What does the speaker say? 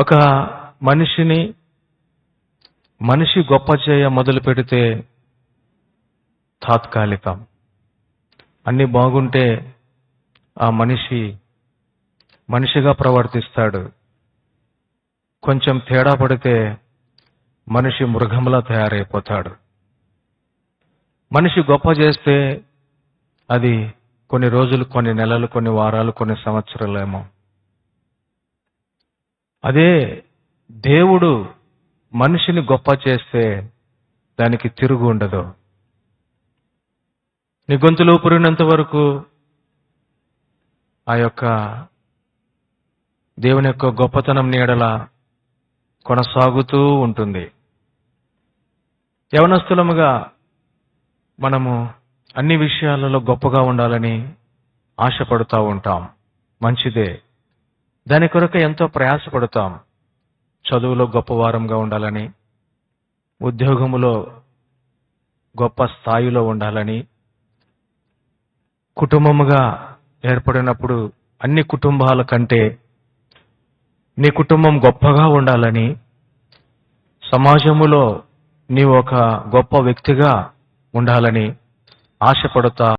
ఒక మనిషి గొప్ప చేయ మొదలు పెడితే తాత్కాలికం. అన్ని బాగుంటే ఆ మనిషిగా ప్రవర్తిస్తాడు. కొంచెం తేడా పడితే మనిషి మృగంలా తయారైపోతాడు. మనిషి గొప్ప చేస్తే అది కొన్ని రోజులు, కొన్ని నెలలు, కొన్ని వారాలు, కొన్ని సంవత్సరాలేమో. అదే దేవుడు మనిషిని గొప్ప చేస్తే దానికి తిరుగు ఉండదు. నీ గొంతులో పురినంత వరకు ఆ యొక్క దేవుని యొక్క గొప్పతనం నీడల కొనసాగుతూ ఉంటుంది. యవనస్తులముగా మనము అన్ని విషయాలలో గొప్పగా ఉండాలని ఆశపడుతూ ఉంటాం. మంచిదే. దాని కొరకు ఎంతో ప్రయాసపడతాం. చదువులో గొప్పవారంగా ఉండాలని, ఉద్యోగములో గొప్ప స్థాయిలో ఉండాలని, కుటుంబముగా ఏర్పడినప్పుడు అన్ని కుటుంబాల కంటే నీ కుటుంబం గొప్పగా ఉండాలని, సమాజములో నీవు ఒక గొప్ప వ్యక్తిగా ఉండాలని ఆశపడతా